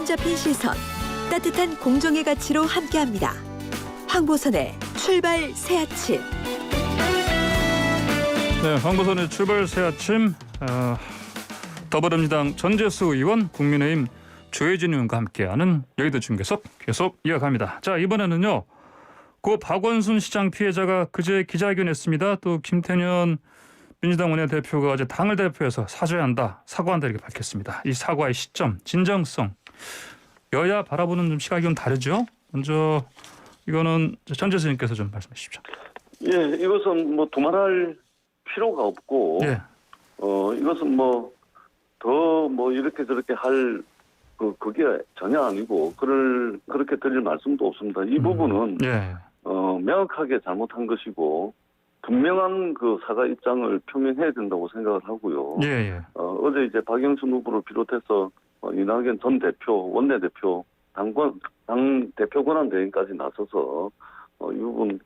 감 잡힌 시선, 따뜻한 공정의 가치로 함께합니다. 황보선의 출발 새 아침. 네, 황보선의 출발 새 아침. 더불어민주당 전재수 의원, 국민의힘 조혜진 의원과 함께하는 여의도 중계석 계속 이어갑니다. 자, 이번에는요. 고 박원순 시장 피해자가 그제 기자회견했습니다. 또 김태년 민주당 원내대표가 어제 당을 대표해서 사과한다 이렇게 밝혔습니다. 이 사과의 시점, 진정성, 여야 바라보는 좀 시각이 좀 다르죠. 먼저 이거는 전재수 의원께서 좀 말씀해 주십시오. 예, 이것은 뭐 두말할 필요가 없고, 예. 이것은 더 이렇게 저렇게 할 그게 전혀 아니고 그렇게 드릴 말씀도 없습니다. 이 부분은 예. 명확하게 잘못한 것이고 분명한 그 사과 입장을 표명해야 된다고 생각을 하고요. 예, 예. 어제 이제 박영순 후보를 비롯해서 이낙연 전 대표, 원내대표, 당 대표 권한 대행까지 나서서 이 부분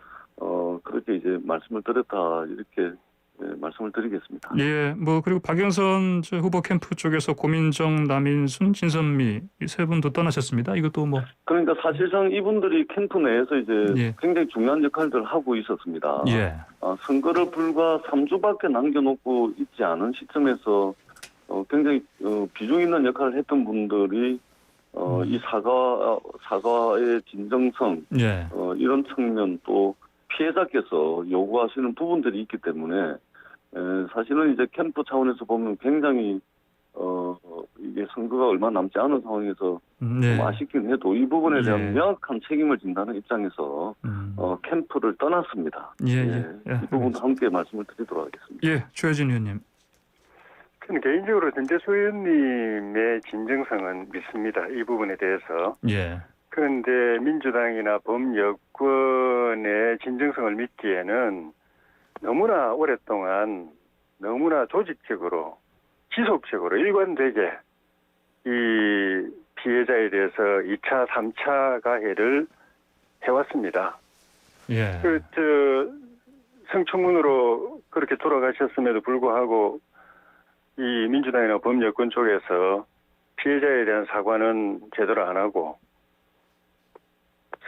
그렇게 이제 말씀을 드렸다 이렇게 말씀을 드리겠습니다. 예, 그리고 박영선 후보 캠프 쪽에서 고민정, 남인순, 진선미 이 세 분도 떠나셨습니다. 이것도 그러니까 사실상 이분들이 캠프 내에서 이제 예. 굉장히 중요한 역할들을 하고 있었습니다. 예. 선거를 불과 3주밖에 남겨놓고 있지 않은 시점에서 굉장히 비중 있는 역할을 했던 분들이 이 사과의 진정성, 예. 이런 측면 또 피해자께서 요구하시는 부분들이 있기 때문에 사실은 이제 캠프 차원에서 보면 굉장히 이게 선거가 얼마 남지 않은 상황에서 네. 좀 아쉽긴 해도 이 부분에 대한 예. 명확한 책임을 진다는 입장에서 캠프를 떠났습니다. 예. 이 부분도 함께 말씀을 드리도록 하겠습니다. 예, 조혜진 의원님. 저는 개인적으로 전재수 의원님의 진정성은 믿습니다. 이 부분에 대해서. 예. 그런데 민주당이나 범여권의 진정성을 믿기에는 너무나 오랫동안 너무나 조직적으로 지속적으로 일관되게 이 피해자에 대해서 2차, 3차 가해를 해왔습니다. 예. 성청문으로 그렇게 돌아가셨음에도 불구하고 이 민주당이나 범여권 쪽에서 피해자에 대한 사과는 제대로 안 하고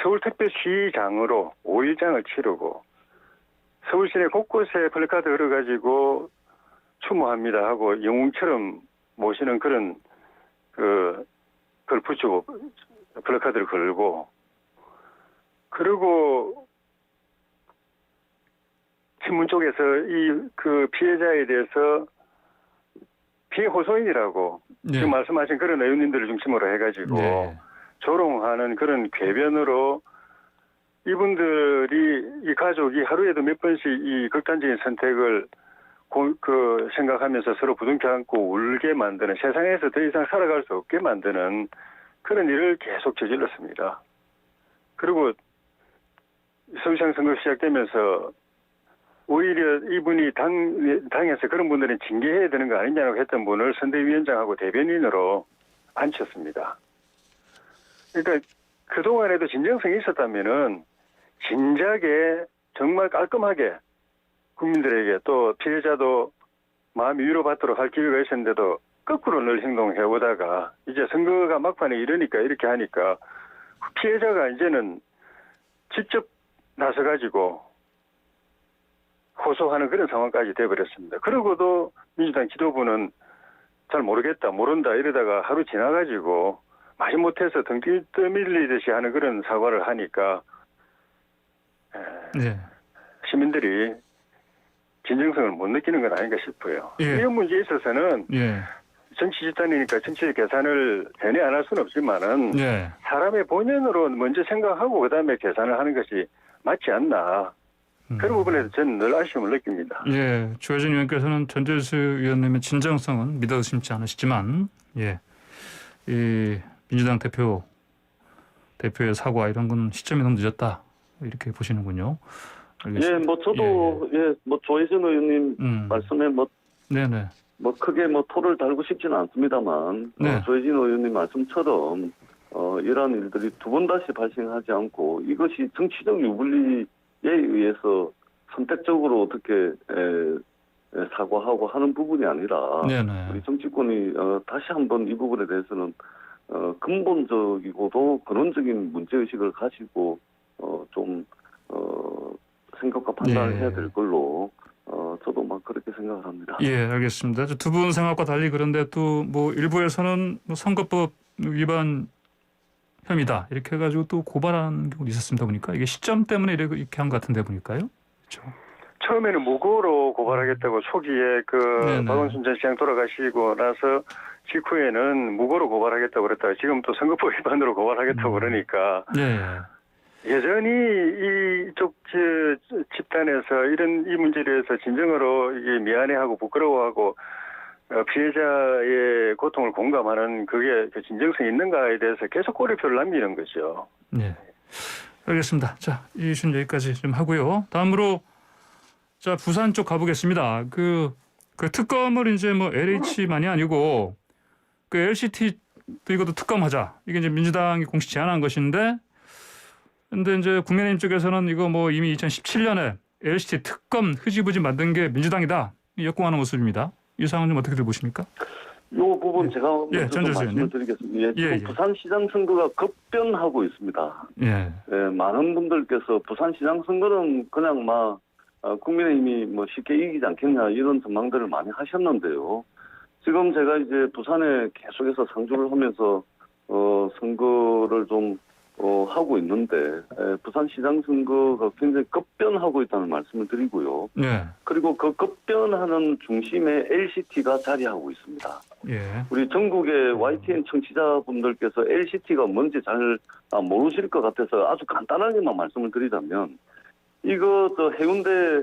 서울특별시장으로 5일장을 치르고 서울 시내 곳곳에 플래카드 걸어가지고 추모합니다 하고 영웅처럼 모시는 그런 그걸 붙이고 플래카드를 걸고 그리고 신문 쪽에서 그 피해자에 대해서 피해 호소인이라고 예. 지금 말씀하신 그런 의원님들을 중심으로 해가지고 예. 조롱하는 그런 궤변으로 이분들이 이 가족이 하루에도 몇 번씩 이 극단적인 선택을 생각하면서 서로 부둥켜 안고 울게 만드는 세상에서 더 이상 살아갈 수 없게 만드는 그런 일을 계속 저질렀습니다. 그리고 서울시장 선거 시작되면서 오히려 이분이 당에서 그런 분들은 징계해야 되는 거 아니냐고 했던 분을 선대위원장하고 대변인으로 앉혔습니다. 그러니까 그동안에도 진정성이 있었다면은 진작에 정말 깔끔하게 국민들에게 또 피해자도 마음이 위로받도록 할 기회가 있었는데도 거꾸로 늘 행동해 오다가 이제 선거가 막판에 이러니까 이렇게 하니까 피해자가 이제는 직접 나서가지고 호소하는 그런 상황까지 돼버렸습니다. 그러고도 민주당 지도부는 잘 모르겠다, 모른다 이러다가 하루 지나가지고 마지못해서 등 떠밀리듯이 하는 그런 사과를 하니까 네. 시민들이 진정성을 못 느끼는 건 아닌가 싶어요. 예. 이런 문제에 있어서는 예. 정치 집단이니까 정치적 계산을 전혀 안 할 수는 없지만은 예. 사람의 본연으로 먼저 생각하고 그다음에 계산을 하는 것이 맞지 않나. 그런 부분에서 저는 늘 아쉬움을 느낍니다. 예. 조혜진 의원께서는 전재수 의원님의 진정성은 믿어 의심치 않으시지만 예. 이 민주당 대표의 사과 이런 건 시점이 너무 늦었다. 이렇게 보시는군요. 알겠습니다. 예, 저도 조혜진 의원님 말씀에 네네. 크게 토를 달고 싶지는 않습니다만 네. 조혜진 의원님 말씀처럼 이러한 일들이 두 번 다시 발생하지 않고 이것이 정치적 유불리에 의해서 선택적으로 어떻게 사과하고 하는 부분이 아니라 네네. 우리 정치권이 다시 한번 이 부분에 대해서는 근본적이고도 근원적인 문제의식을 가지고 좀 생각과 판단을 예. 해야 될 걸로 저도 막 그렇게 생각을 합니다. 예, 알겠습니다. 두 분 생각과 달리 그런데 또 뭐 일부에서는 뭐 선거법 위반 혐의다 이렇게 해가지고 또 고발하는 경우도 있었습니다. 보니까 이게 시점 때문에 이렇게 한 것 같은데 보니까요. 그렇죠. 처음에는 무고로 고발하겠다고 초기에 네네. 박원순 전 시장 돌아가시고 나서 직후에는 무고로 고발하겠다고 그랬다가 지금 또 선거법 위반으로 고발하겠다고 그러니까 예. 여전히 이쪽 집단에서 이 문제에 대해서 진정으로 이게 미안해하고 부끄러워하고 피해자의 고통을 공감하는 그게 그 진정성이 있는가에 대해서 계속 꼬리표를 남기는 거죠. 네. 알겠습니다. 자, 이 이슈는 여기까지 좀 하고요. 다음으로 자, 부산 쪽 가보겠습니다. 그 특검을 이제 뭐 LH만이 아니고 그 LCT도 이것도 특검하자. 이게 이제 민주당이 공식 제안한 것인데 근데 이제 국민의힘 쪽에서는 이거 뭐 이미 2017년에 LCT 특검 흐지부지 만든 게 민주당이다. 역공하는 모습입니다. 이 상황 좀 어떻게 보십니까? 이 부분 제가 먼저 좀 전재수 말씀을 의원님. 드리겠습니다. 지금 예. 부산시장 선거가 급변하고 있습니다. 예. 많은 분들께서 부산시장 선거는 그냥 국민의힘이 뭐 쉽게 이기지 않겠냐 이런 전망들을 많이 하셨는데요. 지금 제가 이제 부산에 계속해서 상주를 하면서 선거를 좀 하고 있는데 부산시장 선거가 굉장히 급변하고 있다는 말씀을 드리고요. 예. 그리고 그 급변하는 중심에 LCT가 자리하고 있습니다. 예. 우리 전국의 YTN 청취자분들께서 LCT가 뭔지 잘 모르실 것 같아서 아주 간단하게만 말씀을 드리자면 이거 해운대에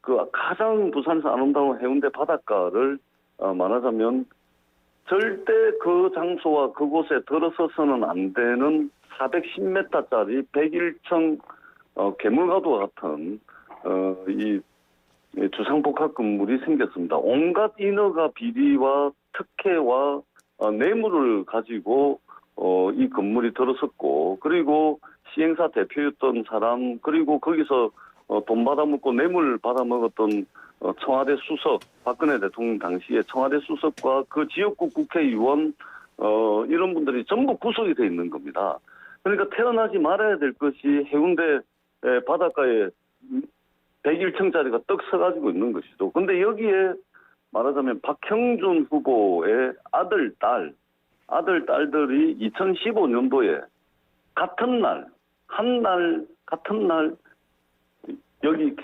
그 가장 부산에서 아름다운 해운대 바닷가를 말하자면 절대 그 장소와 그곳에 들어서서는 안 되는 410m짜리 101층 괴물과도와 같은 이 주상복합 건물이 생겼습니다. 온갖 인허가 비리와 특혜와 뇌물을 가지고 이 건물이 들어섰고 그리고 시행사 대표였던 사람 그리고 거기서 돈 받아먹고 뇌물 받아먹었던 청와대 수석 박근혜 대통령 당시에 청와대 수석과 그 지역구 국회의원 이런 분들이 전부 구속이 돼 있는 겁니다. 그러니까 태어나지 말아야 될 것이 해운대 바닷가에 101층짜리가 떡 서가지고 있는 것이죠. 근데 여기에 말하자면 박형준 후보의 아들, 딸들이 2015년도에 같은 날 여기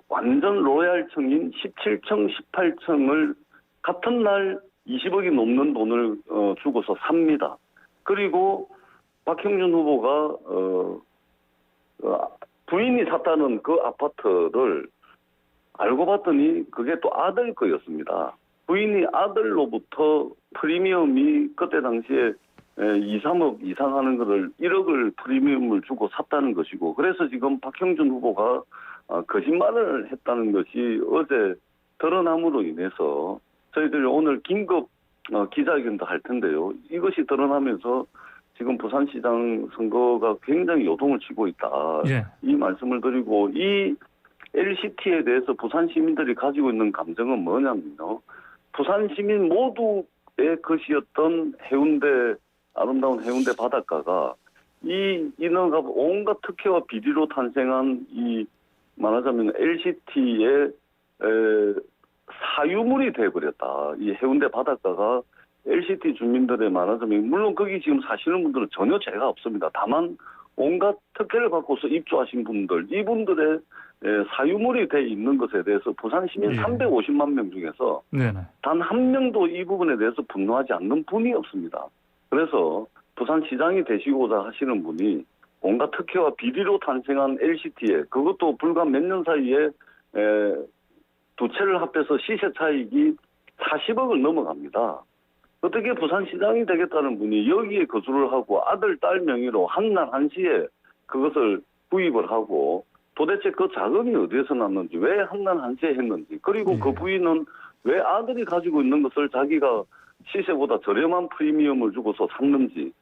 완전 로얄층인 17층, 18층을 같은 날 20억이 넘는 돈을 주고서 삽니다. 그리고 박형준 후보가 부인이 샀다는 그 아파트를 알고 봤더니 그게 또 아들 거였습니다. 부인이 아들로부터 프리미엄이 그때 당시에 2, 3억 이상 하는 거를 1억을 프리미엄을 주고 샀다는 것이고 그래서 지금 박형준 후보가 거짓말을 했다는 것이 어제 드러남으로 인해서 저희들이 오늘 긴급 기자회견도 할 텐데요. 이것이 드러나면서 지금 부산시장 선거가 굉장히 요동을 치고 있다. 예. 이 말씀을 드리고 이 LCT에 대해서 부산 시민들이 가지고 있는 감정은 뭐냐면요. 부산 시민 모두의 것이었던 아름다운 해운대 바닷가가 이 인허가 온갖 특혜와 비리로 탄생한 이 말하자면 LCT의 사유물이 돼버렸다. 이 해운대 바닷가가 LCT 주민들의 말하자면 물론 거기 지금 사시는 분들은 전혀 죄가 없습니다. 다만 온갖 특혜를 받고서 입주하신 분들 이분들의 사유물이 돼 있는 것에 대해서 부산 시민 350만 명 중에서 네네. 단 한 명도 이 부분에 대해서 분노하지 않는 분이 없습니다. 그래서 부산시장이 되시고자 하시는 분이 온갖 특혜와 비리로 탄생한 LCT에 그것도 불과 몇 년 사이에 두 채를 합해서 시세 차익이 40억을 넘어갑니다. 어떻게 부산시장이 되겠다는 분이 여기에 거주를 하고 아들, 딸 명의로 한날 한시에 그것을 구입을 하고 도대체 그 자금이 어디에서 났는지 왜 한날 한시에 했는지 그리고 그 부인은 왜 아들이 가지고 있는 것을 자기가 시세보다 저렴한 프리미엄을 주고서 샀는지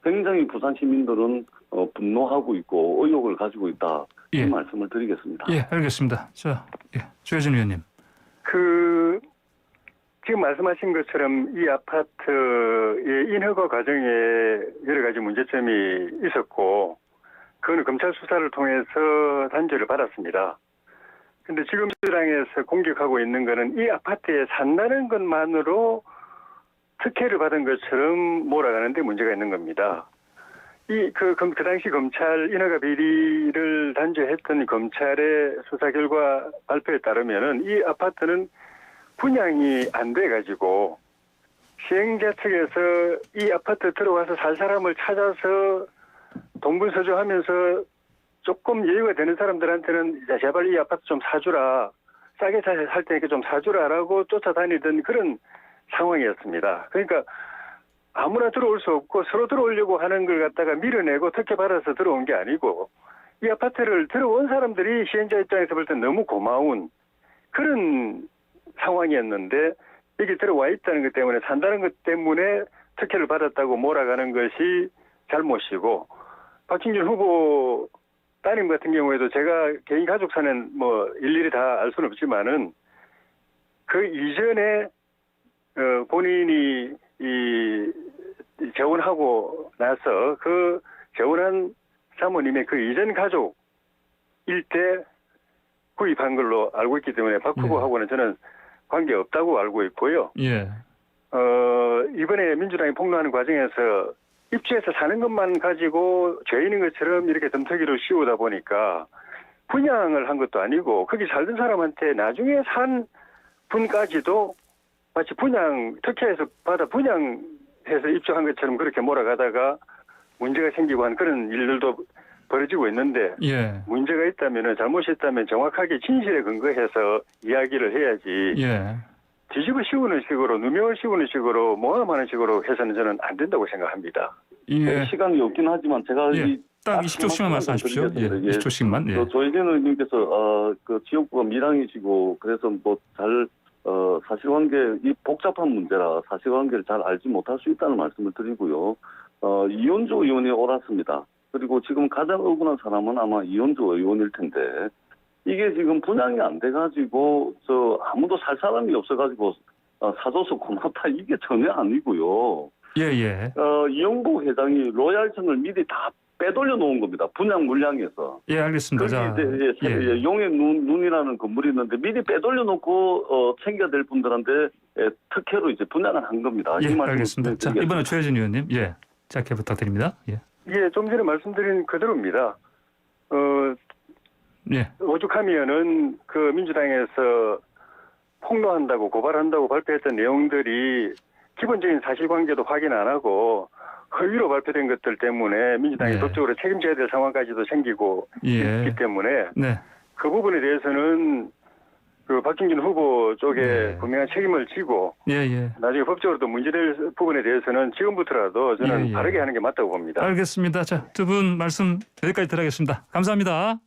굉장히 부산 시민들은 분노하고 있고 의혹을 가지고 있다. 이 말씀을 드리겠습니다. 예, 알겠습니다. 자, 조혜진 의원님. 지금 말씀하신 것처럼 이 아파트의 인허가 과정에 여러 가지 문제점이 있었고 그거는 검찰 수사를 통해서 단죄를 받았습니다. 근데 지금 민주당에서 공격하고 있는 거는 이 아파트에 산다는 것만으로 특혜를 받은 것처럼 몰아가는 데 문제가 있는 겁니다. 그 당시 검찰 인허가 비리를 단죄했던 검찰의 수사 결과 발표에 따르면은 이 아파트는 분양이 안 돼가지고 시행자 측에서 이 아파트 들어와서 살 사람을 찾아서 동분서주하면서 조금 여유가 되는 사람들한테는 야, 제발 이 아파트 좀 사주라. 싸게 살 테니까 좀 사주라라고 쫓아다니던 그런 상황이었습니다. 그러니까 아무나 들어올 수 없고 서로 들어오려고 하는 걸 갖다가 밀어내고 특혜 받아서 들어온 게 아니고 이 아파트를 들어온 사람들이 시행자 입장에서 볼 때 너무 고마운 그런 상황이었는데 여기 들어와 있다는 것 때문에 산다는 것 때문에 특혜를 받았다고 몰아가는 것이 잘못이고 박hin준 후보 따님 같은 경우에도 제가 개인 가족사는 뭐 일일이 다 알 수는 없지만은 그 이전에 본인이 재혼하고 나서 그 재혼한 사모님의 그 이전 가족일 때 구입한 걸로 알고 있기 때문에 박 후보하고는 저는 관계 없다고 알고 있고요. 예. 이번에 민주당이 폭로하는 과정에서 입주해서 사는 것만 가지고 죄인인 것처럼 이렇게 덤터기를 씌우다 보니까 분양을 한 것도 아니고 거기 살던 사람한테 나중에 산 분까지도 마치 분양 특혜에서 받아 분양해서 입주한 것처럼 그렇게 몰아가다가 문제가 생기고 한 그런 일들도 벌어지고 있는데 예. 문제가 있다면 잘못이 있다면 정확하게 진실에 근거해서 이야기를 해야지 예. 뒤집어 씌우는 식으로 누명을 씌우는 식으로 모함하는 식으로 해서는 저는 안 된다고 생각합니다. 예. 시간이 없긴 하지만 제가 예. 딱 20초씩만 말씀하십시오. 예. 20초씩만. 예. 조혜진 의원님께서 그 지역구가 밀양이시고 그래서 뭐 잘 사실관계 이 복잡한 문제라 사실관계를 잘 알지 못할 수 있다는 말씀을 드리고요. 이현주 의원이 옳았습니다. 그리고 지금 가장 억울한 사람은 아마 이현주 의원일 텐데 이게 지금 분양이 안 돼가지고 아무도 살 사람이 없어가지고 사줘서 고맙다 이게 전혀 아니고요. 예. 이영복 회장이 로얄층을 미리 다 빼돌려 놓은 겁니다. 분양 물량에서. 예, 알겠습니다. 자, 이제 용의 눈이라는 건물이 있는데 미리 빼돌려 놓고 챙겨야 될 분들한테 특혜로 이제 분양을 한 겁니다. 예, 이 말씀 알겠습니다. 자, 이번에 최혜진 의원님, 예, 짧게 부탁드립니다. 예. 예, 좀 전에 말씀드린 그대로입니다. 예. 오죽하면은 그 민주당에서 폭로한다고 고발한다고 발표했던 내용들이 기본적인 사실관계도 확인 안 하고 허위로 발표된 것들 때문에 민주당이 예. 법적으로 책임져야 될 상황까지도 생기고 예. 있기 때문에 네. 그 부분에 대해서는 그 박hin준 후보 쪽에 네. 분명한 책임을 지고 예. 나중에 법적으로도 문제될 부분에 대해서는 지금부터라도 저는 예. 바르게 하는 게 맞다고 봅니다. 알겠습니다. 자, 두 분 말씀 여기까지 들어가겠습니다. 감사합니다.